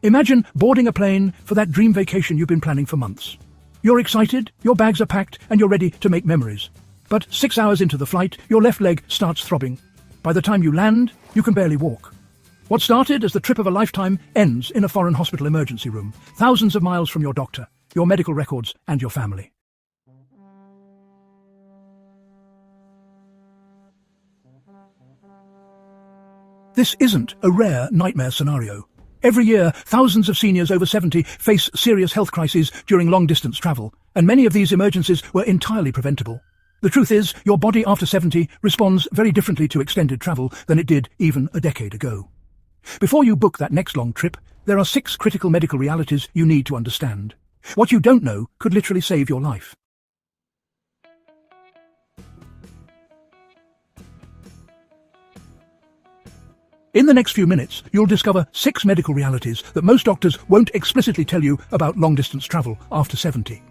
Imagine boarding a plane for that dream vacation you've been planning for months. You're excited, your bags are packed, and you're ready to make memories. But 6 hours into the flight, your left leg starts throbbing. By the time you land, you can barely walk. What started as the trip of a lifetime ends in a foreign hospital emergency room, thousands of miles from your doctor, your medical records, and your family. This isn't a rare nightmare scenario. Every year, thousands of seniors over 70 face serious health crises during long-distance travel, and many of these emergencies were entirely preventable. The truth is, your body after 70 responds very differently to extended travel than it did even a decade ago. Before you book that next long trip, there are 6 critical medical realities you need to understand. What you don't know could literally save your life. In the next few minutes, you'll discover 6 medical realities that most doctors won't explicitly tell you about long-distance travel after 70.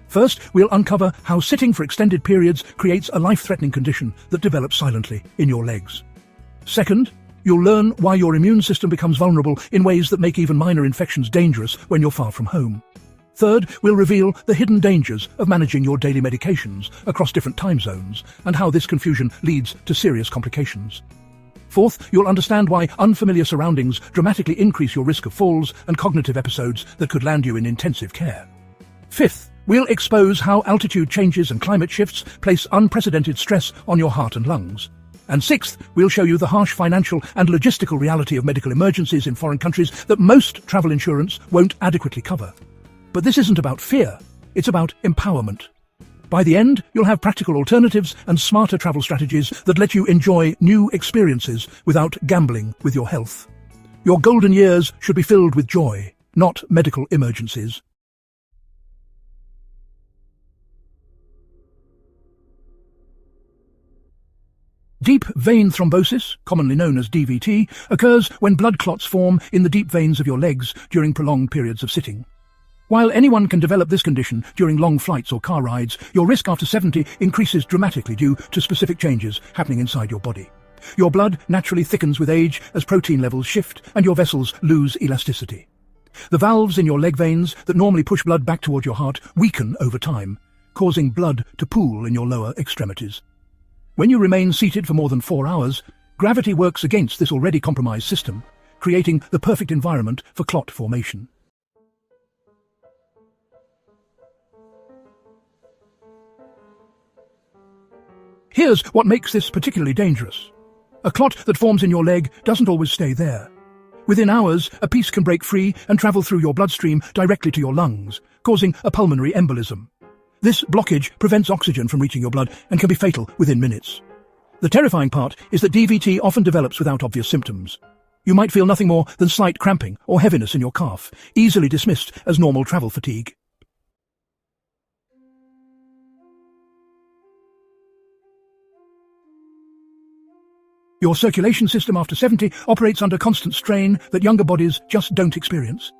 First, we'll uncover how sitting for extended periods creates a life-threatening condition that develops silently in your legs. Second, you'll learn why your immune system becomes vulnerable in ways that make even minor infections dangerous when you're far from home. Third, we'll reveal the hidden dangers of managing your daily medications across different time zones and how this confusion leads to serious complications. Fourth, you'll understand why unfamiliar surroundings dramatically increase your risk of falls and cognitive episodes that could land you in intensive care. Fifth, we'll expose how altitude changes and climate shifts place unprecedented stress on your heart and lungs. And sixth, we'll show you the harsh financial and logistical reality of medical emergencies in foreign countries that most travel insurance won't adequately cover. But this isn't about fear, it's about empowerment. By the end, you'll have practical alternatives and smarter travel strategies that let you enjoy new experiences without gambling with your health. Your golden years should be filled with joy, not medical emergencies. Deep vein thrombosis, commonly known as DVT, occurs when blood clots form in the deep veins of your legs during prolonged periods of sitting. While anyone can develop this condition during long flights or car rides, your risk after 70 increases dramatically due to specific changes happening inside your body. Your blood naturally thickens with age as protein levels shift and your vessels lose elasticity. The valves in your leg veins that normally push blood back toward your heart weaken over time, causing blood to pool in your lower extremities. When you remain seated for more than 4 hours, gravity works against this already compromised system, creating the perfect environment for clot formation. Here's what makes this particularly dangerous. A clot that forms in your leg doesn't always stay there. Within hours, a piece can break free and travel through your bloodstream directly to your lungs, causing a pulmonary embolism. This blockage prevents oxygen from reaching your blood and can be fatal within minutes. The terrifying part is that DVT often develops without obvious symptoms. You might feel nothing more than slight cramping or heaviness in your calf, easily dismissed as normal travel fatigue. Your circulation system after 70 operates under constant strain that younger bodies just don't experience.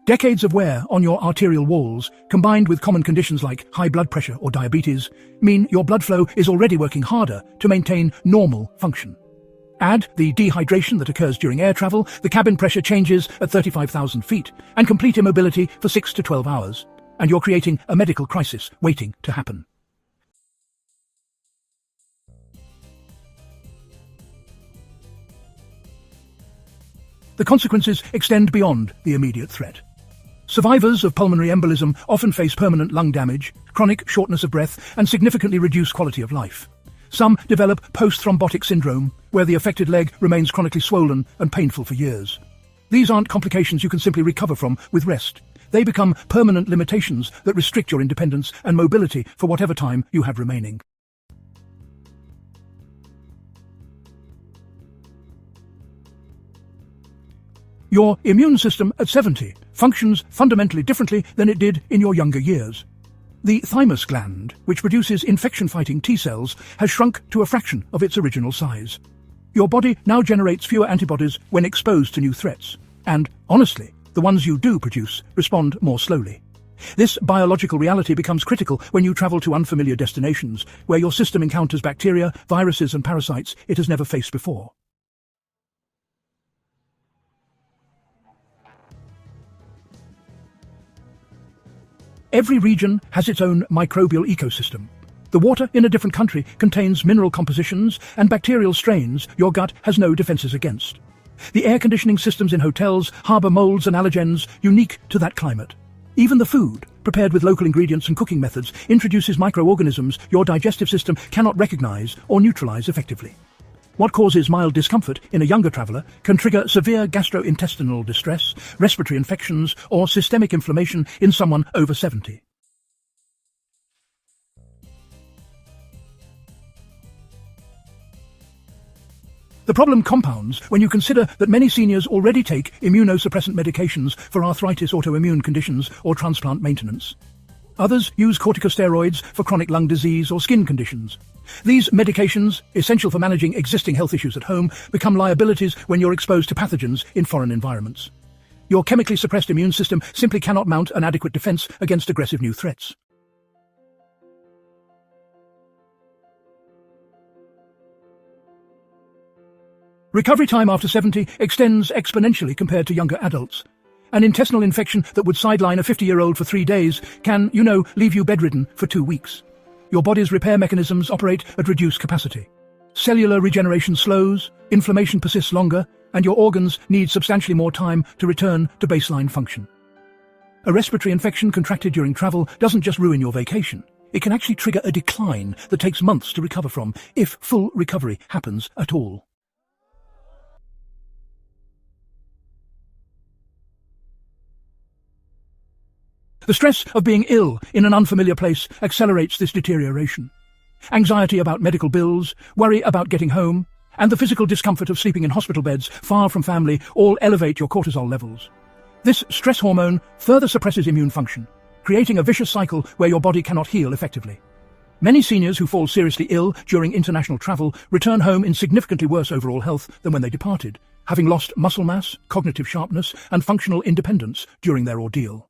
Decades of wear on your arterial walls, combined with common conditions like high blood pressure or diabetes, mean your blood flow is already working harder to maintain normal function. Add the dehydration that occurs during air travel, the cabin pressure changes at 35,000 feet, and complete immobility for 6 to 12 hours, and you're creating a medical crisis waiting to happen. The consequences extend beyond the immediate threat. Survivors of pulmonary embolism often face permanent lung damage, chronic shortness of breath, and significantly reduced quality of life. Some develop post-thrombotic syndrome, where the affected leg remains chronically swollen and painful for years. These aren't complications you can simply recover from with rest. They become permanent limitations that restrict your independence and mobility for whatever time you have remaining. Your immune system at 70 functions fundamentally differently than it did in your younger years. The thymus gland, which produces infection-fighting T cells, has shrunk to a fraction of its original size. Your body now generates fewer antibodies when exposed to new threats, and, honestly, the ones you do produce respond more slowly. This biological reality becomes critical when you travel to unfamiliar destinations, where your system encounters bacteria, viruses, and parasites it has never faced before. Every region has its own microbial ecosystem. The water in a different country contains mineral compositions and bacterial strains your gut has no defenses against. The air conditioning systems in hotels harbour molds and allergens unique to that climate. Even the food, prepared with local ingredients and cooking methods, introduces microorganisms your digestive system cannot recognise or neutralise effectively. What causes mild discomfort in a younger traveller can trigger severe gastrointestinal distress, respiratory infections, or systemic inflammation in someone over 70. The problem compounds when you consider that many seniors already take immunosuppressant medications for arthritis, autoimmune conditions, or transplant maintenance. Others use corticosteroids for chronic lung disease or skin conditions. These medications, essential for managing existing health issues at home, become liabilities when you're exposed to pathogens in foreign environments. Your chemically suppressed immune system simply cannot mount an adequate defense against aggressive new threats. Recovery time after 70 extends exponentially compared to younger adults. An intestinal infection that would sideline a 50-year-old for 3 days can, leave you bedridden for 2 weeks. Your body's repair mechanisms operate at reduced capacity. Cellular regeneration slows, inflammation persists longer, and your organs need substantially more time to return to baseline function. A respiratory infection contracted during travel doesn't just ruin your vacation. It can actually trigger a decline that takes months to recover from, if full recovery happens at all. The stress of being ill in an unfamiliar place accelerates this deterioration. Anxiety about medical bills, worry about getting home, and the physical discomfort of sleeping in hospital beds far from family all elevate your cortisol levels. This stress hormone further suppresses immune function, creating a vicious cycle where your body cannot heal effectively. Many seniors who fall seriously ill during international travel return home in significantly worse overall health than when they departed, having lost muscle mass, cognitive sharpness, and functional independence during their ordeal.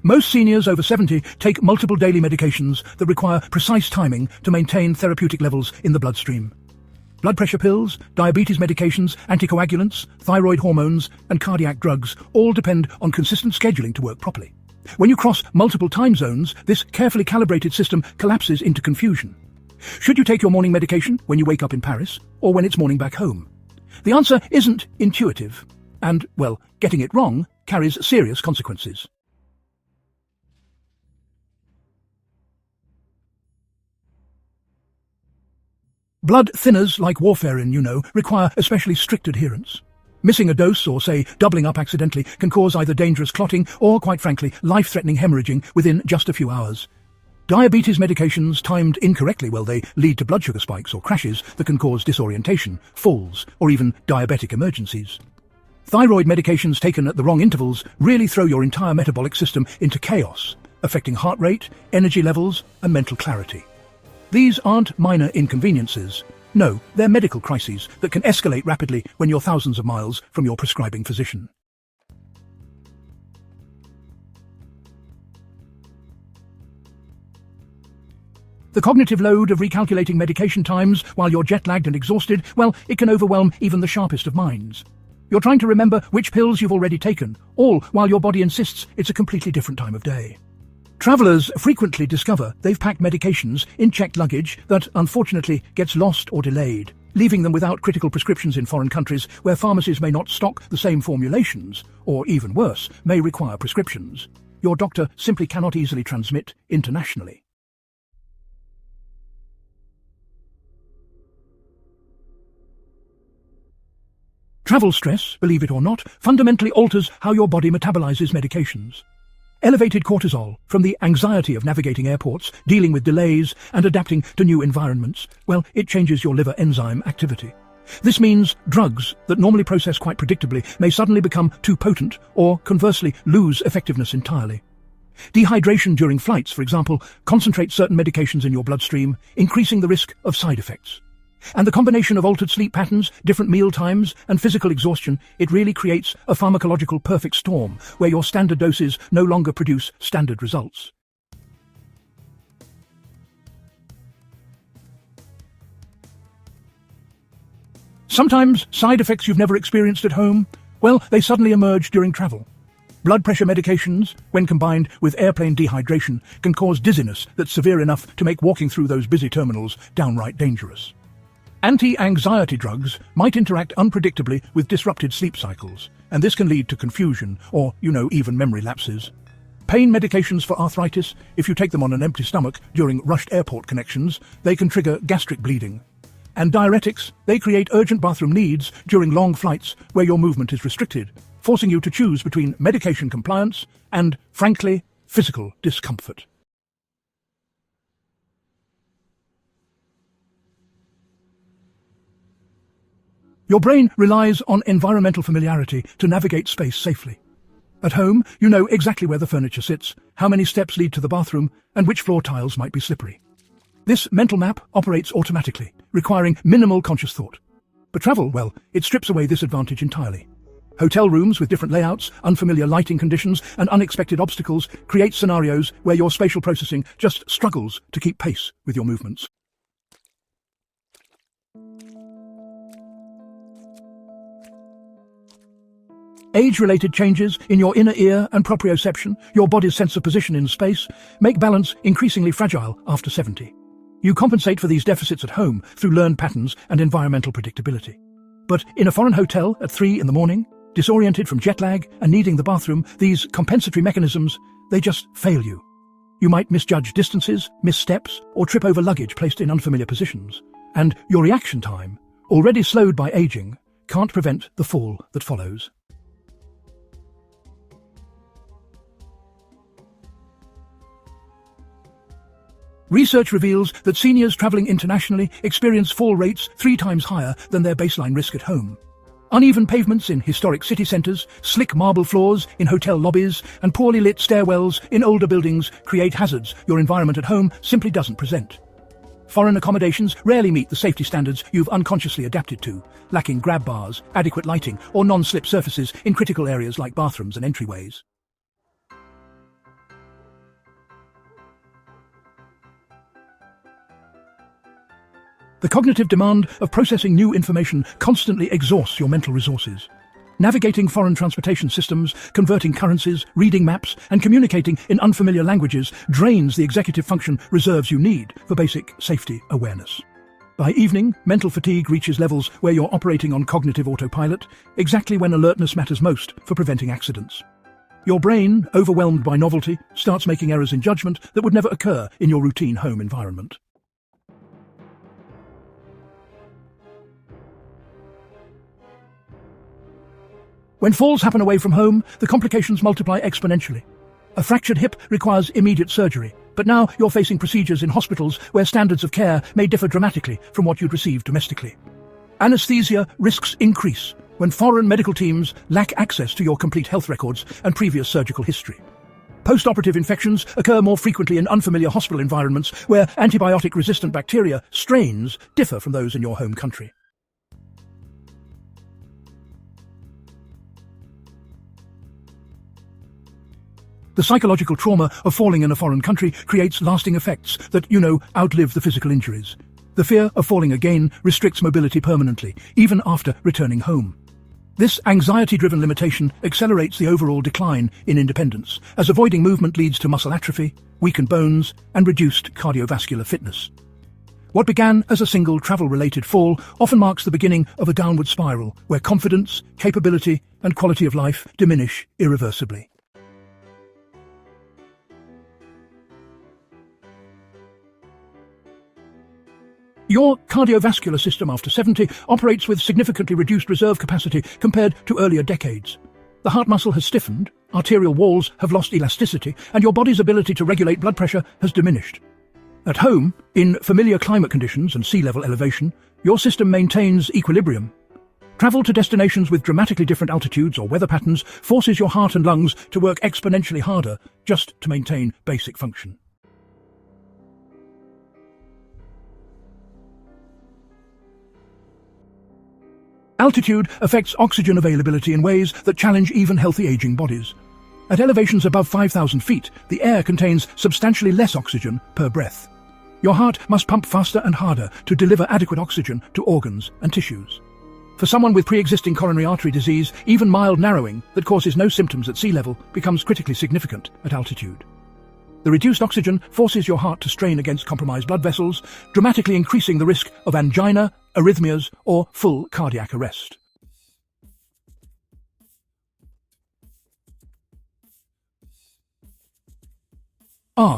Most seniors over 70 take multiple daily medications that require precise timing to maintain therapeutic levels in the bloodstream. Blood pressure pills, diabetes medications, anticoagulants, thyroid hormones, and cardiac drugs all depend on consistent scheduling to work properly. When you cross multiple time zones, this carefully calibrated system collapses into confusion. Should you take your morning medication when you wake up in Paris, or when it's morning back home? The answer isn't intuitive, and, getting it wrong carries serious consequences. Blood thinners, like warfarin, require especially strict adherence. Missing a dose or, say, doubling up accidentally can cause either dangerous clotting or, quite frankly, life-threatening hemorrhaging within just a few hours. Diabetes medications timed incorrectly, they lead to blood sugar spikes or crashes that can cause disorientation, falls, or even diabetic emergencies. Thyroid medications taken at the wrong intervals really throw your entire metabolic system into chaos, affecting heart rate, energy levels, and mental clarity. These aren't minor inconveniences. No, they're medical crises that can escalate rapidly when you're thousands of miles from your prescribing physician. The cognitive load of recalculating medication times while you're jet-lagged and exhausted, it can overwhelm even the sharpest of minds. You're trying to remember which pills you've already taken, all while your body insists it's a completely different time of day. Travellers frequently discover they've packed medications in checked luggage that, unfortunately, gets lost or delayed, leaving them without critical prescriptions in foreign countries where pharmacies may not stock the same formulations, or even worse, may require prescriptions. Your doctor simply cannot easily transmit internationally. Travel stress, believe it or not, fundamentally alters how your body metabolizes medications. Elevated cortisol, from the anxiety of navigating airports, dealing with delays, and adapting to new environments, it changes your liver enzyme activity. This means drugs that normally process quite predictably may suddenly become too potent or, conversely, lose effectiveness entirely. Dehydration during flights, for example, concentrates certain medications in your bloodstream, increasing the risk of side effects. And the combination of altered sleep patterns, different meal times, and physical exhaustion, it really creates a pharmacological perfect storm, where your standard doses no longer produce standard results. Sometimes side effects you've never experienced at home, well, they suddenly emerge during travel. Blood pressure medications, when combined with airplane dehydration, can cause dizziness that's severe enough to make walking through those busy terminals downright dangerous. Anti-anxiety drugs might interact unpredictably with disrupted sleep cycles, and this can lead to confusion or, even memory lapses. Pain medications for arthritis, if you take them on an empty stomach during rushed airport connections, they can trigger gastric bleeding. And diuretics, they create urgent bathroom needs during long flights where your movement is restricted, forcing you to choose between medication compliance and, frankly, physical discomfort. Your brain relies on environmental familiarity to navigate space safely. At home, you know exactly where the furniture sits, how many steps lead to the bathroom, and which floor tiles might be slippery. This mental map operates automatically, requiring minimal conscious thought. But travel, well, it strips away this advantage entirely. Hotel rooms with different layouts, unfamiliar lighting conditions, and unexpected obstacles create scenarios where your spatial processing just struggles to keep pace with your movements. Age-related changes in your inner ear and proprioception, your body's sense of position in space, make balance increasingly fragile after 70. You compensate for these deficits at home through learned patterns and environmental predictability. But in a foreign hotel at 3 in the morning, disoriented from jet lag and needing the bathroom, these compensatory mechanisms, they just fail you. You might misjudge distances, miss steps, or trip over luggage placed in unfamiliar positions. And your reaction time, already slowed by aging, can't prevent the fall that follows. Research reveals that seniors travelling internationally experience fall rates 3 times higher than their baseline risk at home. Uneven pavements in historic city centres, slick marble floors in hotel lobbies, and poorly lit stairwells in older buildings create hazards your environment at home simply doesn't present. Foreign accommodations rarely meet the safety standards you've unconsciously adapted to, lacking grab bars, adequate lighting, or non-slip surfaces in critical areas like bathrooms and entryways. The cognitive demand of processing new information constantly exhausts your mental resources. Navigating foreign transportation systems, converting currencies, reading maps, and communicating in unfamiliar languages drains the executive function reserves you need for basic safety awareness. By evening, mental fatigue reaches levels where you're operating on cognitive autopilot, exactly when alertness matters most for preventing accidents. Your brain, overwhelmed by novelty, starts making errors in judgment that would never occur in your routine home environment. When falls happen away from home, the complications multiply exponentially. A fractured hip requires immediate surgery, but now you're facing procedures in hospitals where standards of care may differ dramatically from what you'd receive domestically. Anesthesia risks increase when foreign medical teams lack access to your complete health records and previous surgical history. Post-operative infections occur more frequently in unfamiliar hospital environments where antibiotic-resistant bacteria strains differ from those in your home country. The psychological trauma of falling in a foreign country creates lasting effects that, outlive the physical injuries. The fear of falling again restricts mobility permanently, even after returning home. This anxiety-driven limitation accelerates the overall decline in independence, as avoiding movement leads to muscle atrophy, weakened bones, and reduced cardiovascular fitness. What began as a single travel-related fall often marks the beginning of a downward spiral where confidence, capability, and quality of life diminish irreversibly. Your cardiovascular system after 70 operates with significantly reduced reserve capacity compared to earlier decades. The heart muscle has stiffened, arterial walls have lost elasticity, and your body's ability to regulate blood pressure has diminished. At home, in familiar climate conditions and sea level elevation, your system maintains equilibrium. Travel to destinations with dramatically different altitudes or weather patterns forces your heart and lungs to work exponentially harder just to maintain basic function. Altitude affects oxygen availability in ways that challenge even healthy aging bodies. At elevations above 5,000 feet, the air contains substantially less oxygen per breath. Your heart must pump faster and harder to deliver adequate oxygen to organs and tissues. For someone with pre-existing coronary artery disease, even mild narrowing that causes no symptoms at sea level becomes critically significant at altitude. The reduced oxygen forces your heart to strain against compromised blood vessels, dramatically increasing the risk of angina, arrhythmias, or full cardiac arrest.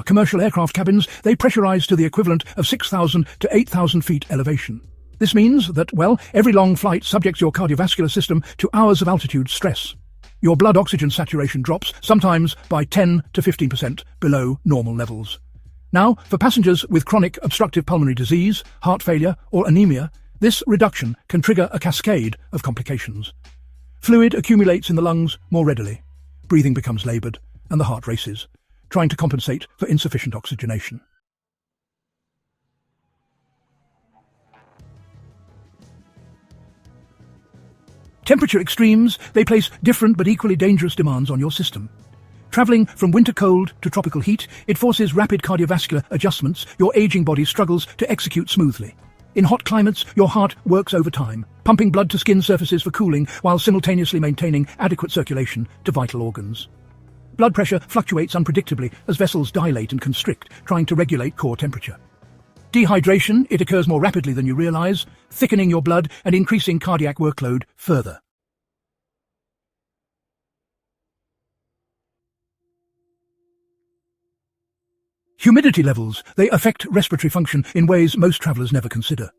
Commercial aircraft cabins, they pressurize to the equivalent of 6,000 to 8,000 feet elevation. This means that, well, every long flight subjects your cardiovascular system to hours of altitude stress. Your blood oxygen saturation drops, sometimes by 10 to 15% below normal levels. Now, for passengers with chronic obstructive pulmonary disease, heart failure, or anemia, this reduction can trigger a cascade of complications. Fluid accumulates in the lungs more readily, breathing becomes laboured, and the heart races, trying to compensate for insufficient oxygenation. Temperature extremes, they place different but equally dangerous demands on your system. Travelling from winter cold to tropical heat, it forces rapid cardiovascular adjustments your aging body struggles to execute smoothly. In hot climates, your heart works overtime, pumping blood to skin surfaces for cooling while simultaneously maintaining adequate circulation to vital organs. Blood pressure fluctuates unpredictably as vessels dilate and constrict, trying to regulate core temperature. Dehydration, it occurs more rapidly than you realize, thickening your blood and increasing cardiac workload further. Humidity levels, they affect respiratory function in ways most travellers never consider.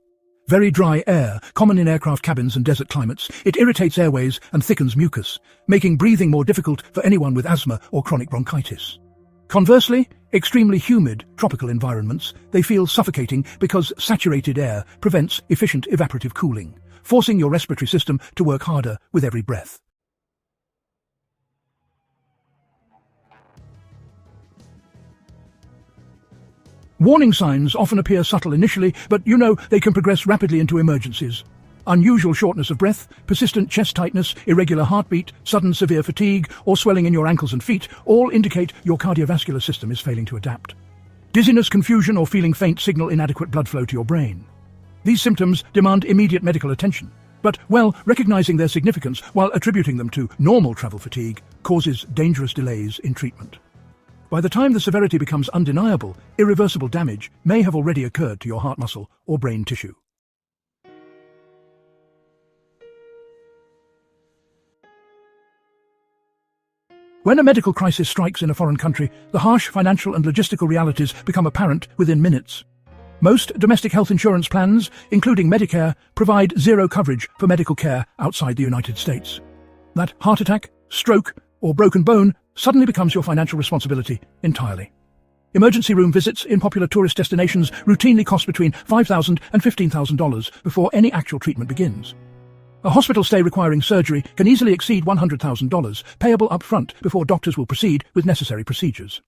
Very dry air, common in aircraft cabins and desert climates, it irritates airways and thickens mucus, making breathing more difficult for anyone with asthma or chronic bronchitis. Conversely, extremely humid tropical environments, they feel suffocating because saturated air prevents efficient evaporative cooling, forcing your respiratory system to work harder with every breath. Warning signs often appear subtle initially, but they can progress rapidly into emergencies. Unusual shortness of breath, persistent chest tightness, irregular heartbeat, sudden severe fatigue, or swelling in your ankles and feet all indicate your cardiovascular system is failing to adapt. Dizziness, confusion, or feeling faint signal inadequate blood flow to your brain. These symptoms demand immediate medical attention, but, recognizing their significance while attributing them to normal travel fatigue causes dangerous delays in treatment. By the time the severity becomes undeniable, irreversible damage may have already occurred to your heart muscle or brain tissue. When a medical crisis strikes in a foreign country, the harsh financial and logistical realities become apparent within minutes. Most domestic health insurance plans, including Medicare, provide zero coverage for medical care outside the United States. That heart attack, stroke, or broken bone suddenly becomes your financial responsibility entirely. Emergency room visits in popular tourist destinations routinely cost between $5,000 and $15,000 before any actual treatment begins. A hospital stay requiring surgery can easily exceed $100,000, payable up front before doctors will proceed with necessary procedures.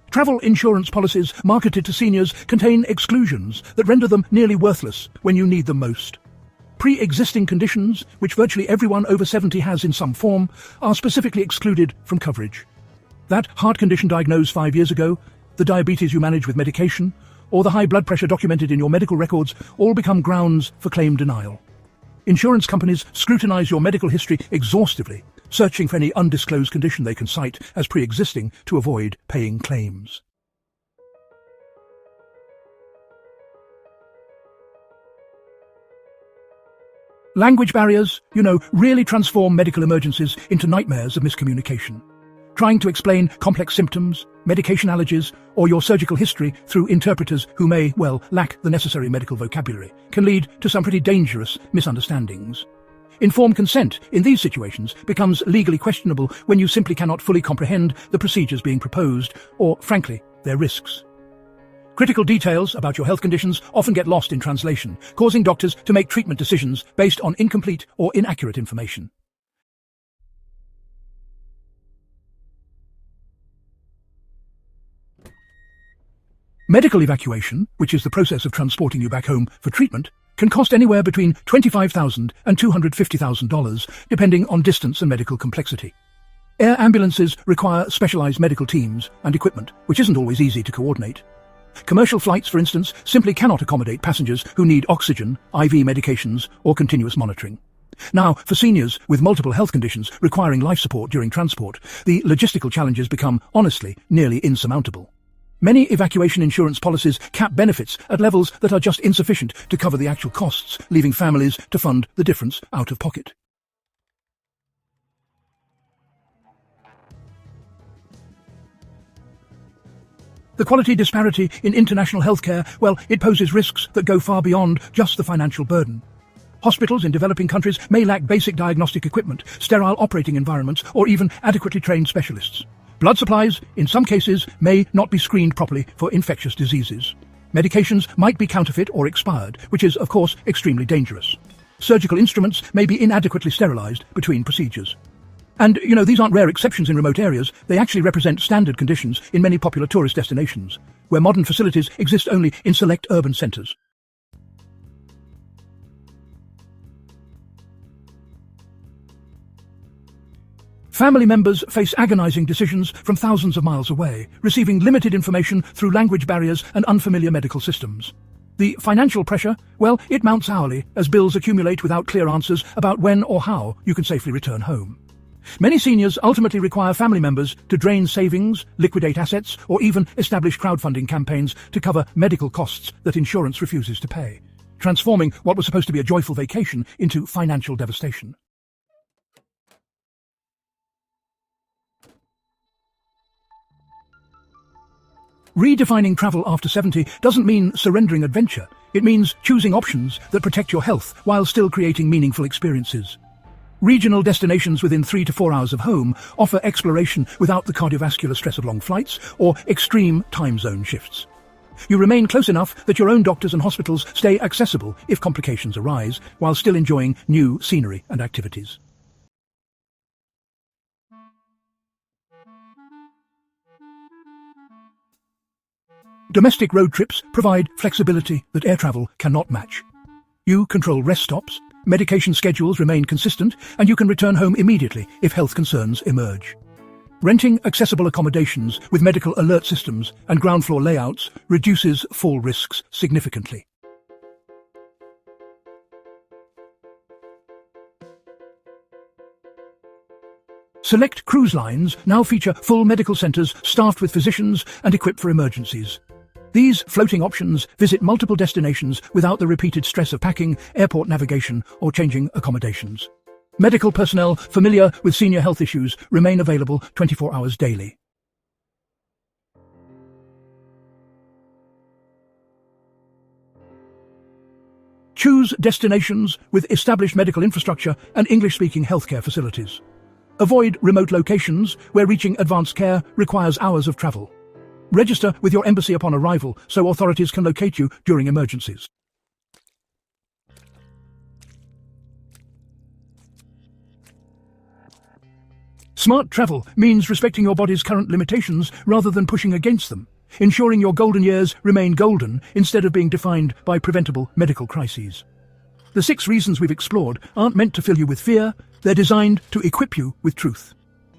Travel insurance policies marketed to seniors contain exclusions that render them nearly worthless when you need them most. Pre-existing conditions, which virtually everyone over 70 has in some form, are specifically excluded from coverage. That heart condition diagnosed 5 years ago, the diabetes you manage with medication, or the high blood pressure documented in your medical records all become grounds for claim denial. Insurance companies scrutinize your medical history exhaustively, searching for any undisclosed condition they can cite as pre-existing to avoid paying claims. Language barriers, really transform medical emergencies into nightmares of miscommunication. Trying to explain complex symptoms, medication allergies, or your surgical history through interpreters who may, lack the necessary medical vocabulary can lead to some pretty dangerous misunderstandings. Informed consent in these situations becomes legally questionable when you simply cannot fully comprehend the procedures being proposed, or, frankly, their risks. Critical details about your health conditions often get lost in translation, causing doctors to make treatment decisions based on incomplete or inaccurate information. Medical evacuation, which is the process of transporting you back home for treatment, can cost anywhere between $25,000 and $250,000, depending on distance and medical complexity. Air ambulances require specialized medical teams and equipment, which isn't always easy to coordinate. Commercial flights, for instance, simply cannot accommodate passengers who need oxygen, IV medications, or continuous monitoring. Now, for seniors with multiple health conditions requiring life support during transport, the logistical challenges become, honestly, nearly insurmountable. Many evacuation insurance policies cap benefits at levels that are just insufficient to cover the actual costs, leaving families to fund the difference out of pocket. The quality disparity in international healthcare, well, it poses risks that go far beyond just the financial burden. Hospitals in developing countries may lack basic diagnostic equipment, sterile operating environments, or even adequately trained specialists. Blood supplies, in some cases, may not be screened properly for infectious diseases. Medications might be counterfeit or expired, which is, of course, extremely dangerous. Surgical instruments may be inadequately sterilized between procedures. And, these aren't rare exceptions in remote areas. They actually represent standard conditions in many popular tourist destinations, where modern facilities exist only in select urban centers. Family members face agonizing decisions from thousands of miles away, receiving limited information through language barriers and unfamiliar medical systems. The financial pressure, well, it mounts hourly as bills accumulate without clear answers about when or how you can safely return home. Many seniors ultimately require family members to drain savings, liquidate assets, or even establish crowdfunding campaigns to cover medical costs that insurance refuses to pay, transforming what was supposed to be a joyful vacation into financial devastation. Redefining travel after 70 doesn't mean surrendering adventure. It means choosing options that protect your health while still creating meaningful experiences. Regional destinations within 3 to 4 hours of home offer exploration without the cardiovascular stress of long flights or extreme time zone shifts. You remain close enough that your own doctors and hospitals stay accessible if complications arise, while still enjoying new scenery and activities. Domestic road trips provide flexibility that air travel cannot match. You control rest stops, medication schedules remain consistent, and you can return home immediately if health concerns emerge. Renting accessible accommodations with medical alert systems and ground floor layouts reduces fall risks significantly. Select cruise lines now feature full medical centers staffed with physicians and equipped for emergencies. These floating options visit multiple destinations without the repeated stress of packing, airport navigation, or changing accommodations. Medical personnel familiar with senior health issues remain available 24 hours daily. Choose destinations with established medical infrastructure and English-speaking healthcare facilities. Avoid remote locations where reaching advanced care requires hours of travel. Register with your embassy upon arrival so authorities can locate you during emergencies. Smart travel means respecting your body's current limitations rather than pushing against them, ensuring your golden years remain golden instead of being defined by preventable medical crises. The 6 reasons we've explored aren't meant to fill you with fear, they're designed to equip you with truth.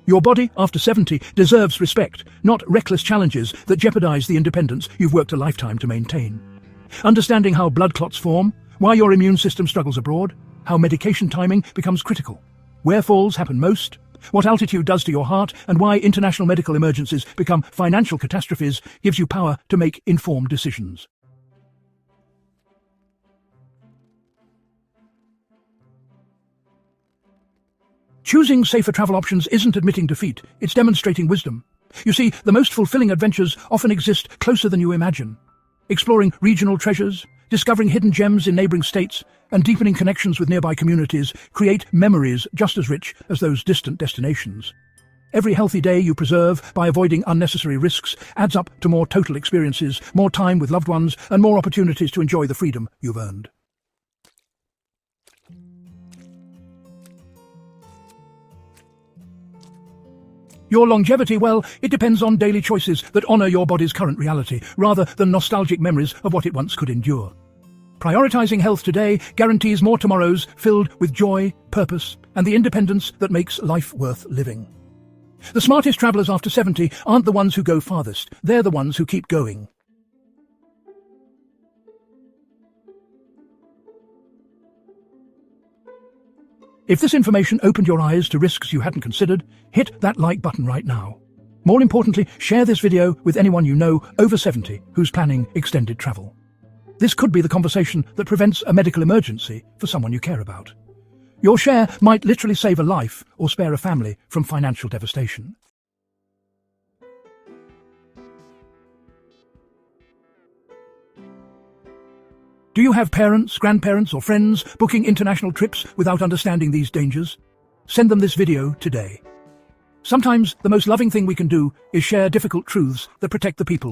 Your body, after 70, deserves respect, not reckless challenges that jeopardize the independence you've worked a lifetime to maintain. Understanding how blood clots form, why your immune system struggles abroad, how medication timing becomes critical, where falls happen most, what altitude does to your heart, and why international medical emergencies become financial catastrophes gives you power to make informed decisions. Choosing safer travel options isn't admitting defeat, it's demonstrating wisdom. You see, the most fulfilling adventures often exist closer than you imagine. Exploring regional treasures, discovering hidden gems in neighboring states, and deepening connections with nearby communities create memories just as rich as those distant destinations. Every healthy day you preserve by avoiding unnecessary risks adds up to more total experiences, more time with loved ones, and more opportunities to enjoy the freedom you've earned. Your longevity, well, it depends on daily choices that honor your body's current reality, rather than nostalgic memories of what it once could endure. Prioritizing health today guarantees more tomorrows filled with joy, purpose, and the independence that makes life worth living. The smartest travelers after 70 aren't the ones who go farthest, they're the ones who keep going. If this information opened your eyes to risks you hadn't considered, hit that like button right now. More importantly, share this video with anyone you know over 70 who's planning extended travel. This could be the conversation that prevents a medical emergency for someone you care about. Your share might literally save a life or spare a family from financial devastation. Do you have parents, grandparents, or friends booking international trips without understanding these dangers? Send them this video today. Sometimes the most loving thing we can do is share difficult truths that protect the people